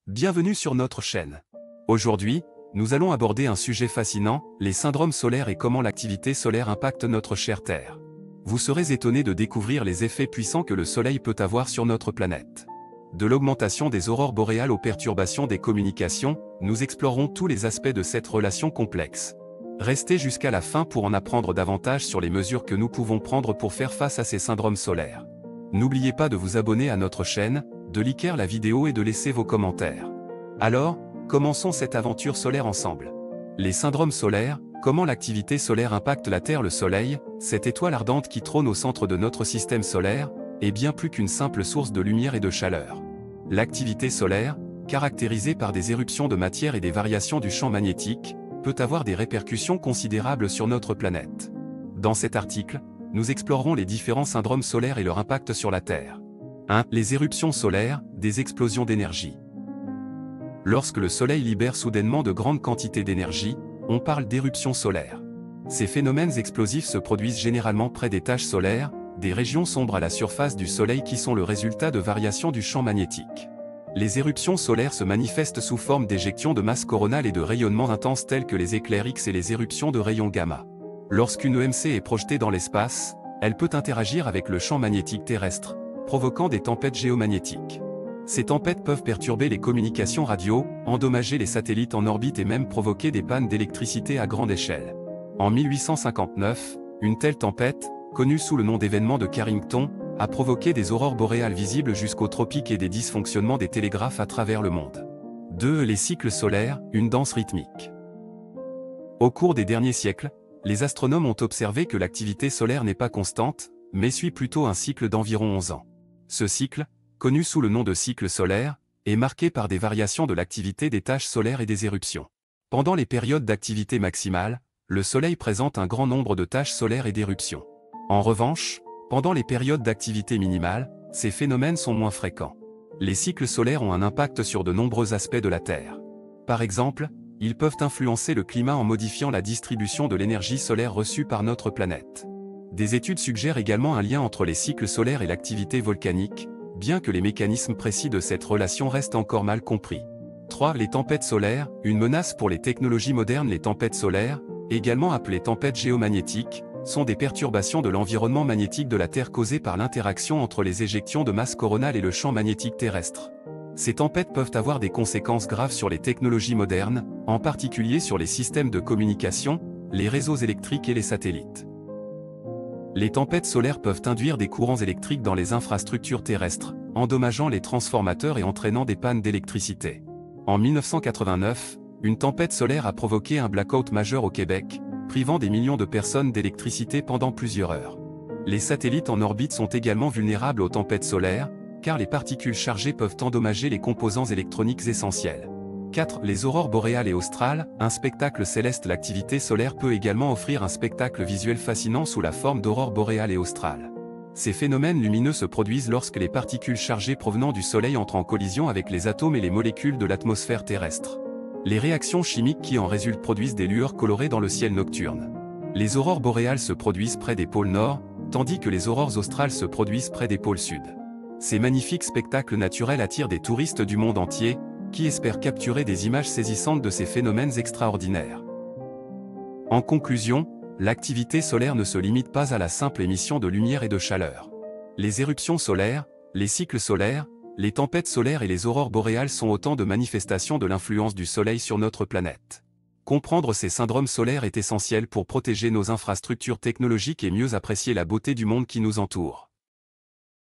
Bienvenue sur notre chaîne. Aujourd'hui, nous allons aborder un sujet fascinant, les syndromes solaires et comment l'activité solaire impacte notre chère Terre. Vous serez étonné de découvrir les effets puissants que le Soleil peut avoir sur notre planète. De l'augmentation des aurores boréales aux perturbations des communications, nous explorerons tous les aspects de cette relation complexe. Restez jusqu'à la fin pour en apprendre davantage sur les mesures que nous pouvons prendre pour faire face à ces syndromes solaires. N'oubliez pas de vous abonner à notre chaîne, de liker la vidéo et de laisser vos commentaires. Alors, commençons cette aventure solaire ensemble. Les syndromes solaires, comment l'activité solaire impacte la Terre. Le Soleil, cette étoile ardente qui trône au centre de notre système solaire, est bien plus qu'une simple source de lumière et de chaleur. L'activité solaire, caractérisée par des éruptions de matière et des variations du champ magnétique, peut avoir des répercussions considérables sur notre planète. Dans cet article, nous explorerons les différents syndromes solaires et leur impact sur la Terre. 1. Les éruptions solaires, des explosions d'énergie. Lorsque le Soleil libère soudainement de grandes quantités d'énergie, on parle d'éruptions solaires. Ces phénomènes explosifs se produisent généralement près des taches solaires, des régions sombres à la surface du Soleil qui sont le résultat de variations du champ magnétique. Les éruptions solaires se manifestent sous forme d'éjections de masse coronale et de rayonnements intenses tels que les éclairs X et les éruptions de rayons gamma. Lorsqu'une EMC est projetée dans l'espace, elle peut interagir avec le champ magnétique terrestre, provoquant des tempêtes géomagnétiques. Ces tempêtes peuvent perturber les communications radio, endommager les satellites en orbite et même provoquer des pannes d'électricité à grande échelle. En 1859, une telle tempête, connue sous le nom d'événement de Carrington, a provoqué des aurores boréales visibles jusqu'aux tropiques et des dysfonctionnements des télégraphes à travers le monde. 2. Les cycles solaires, une danse rythmique. Au cours des derniers siècles, les astronomes ont observé que l'activité solaire n'est pas constante, mais suit plutôt un cycle d'environ 11 ans. Ce cycle, connu sous le nom de cycle solaire, est marqué par des variations de l'activité des taches solaires et des éruptions. Pendant les périodes d'activité maximale, le Soleil présente un grand nombre de taches solaires et d'éruptions. En revanche, pendant les périodes d'activité minimale, ces phénomènes sont moins fréquents. Les cycles solaires ont un impact sur de nombreux aspects de la Terre. Par exemple, ils peuvent influencer le climat en modifiant la distribution de l'énergie solaire reçue par notre planète. Des études suggèrent également un lien entre les cycles solaires et l'activité volcanique, bien que les mécanismes précis de cette relation restent encore mal compris. 3. Les tempêtes solaires, une menace pour les technologies modernes. Les tempêtes solaires, également appelées tempêtes géomagnétiques, sont des perturbations de l'environnement magnétique de la Terre causées par l'interaction entre les éjections de masse coronale et le champ magnétique terrestre. Ces tempêtes peuvent avoir des conséquences graves sur les technologies modernes, en particulier sur les systèmes de communication, les réseaux électriques et les satellites. Les tempêtes solaires peuvent induire des courants électriques dans les infrastructures terrestres, endommageant les transformateurs et entraînant des pannes d'électricité. En 1989, une tempête solaire a provoqué un blackout majeur au Québec, privant des millions de personnes d'électricité pendant plusieurs heures. Les satellites en orbite sont également vulnérables aux tempêtes solaires, car les particules chargées peuvent endommager les composants électroniques essentiels. 4. Les aurores boréales et australes, un spectacle céleste. L'activité solaire peut également offrir un spectacle visuel fascinant sous la forme d'aurores boréales et australes. Ces phénomènes lumineux se produisent lorsque les particules chargées provenant du Soleil entrent en collision avec les atomes et les molécules de l'atmosphère terrestre. Les réactions chimiques qui en résultent produisent des lueurs colorées dans le ciel nocturne. Les aurores boréales se produisent près des pôles nord, tandis que les aurores australes se produisent près des pôles sud. Ces magnifiques spectacles naturels attirent des touristes du monde entier, qui espèrent capturer des images saisissantes de ces phénomènes extraordinaires. En conclusion, l'activité solaire ne se limite pas à la simple émission de lumière et de chaleur. Les éruptions solaires, les cycles solaires, les tempêtes solaires et les aurores boréales sont autant de manifestations de l'influence du Soleil sur notre planète. Comprendre ces syndromes solaires est essentiel pour protéger nos infrastructures technologiques et mieux apprécier la beauté du monde qui nous entoure.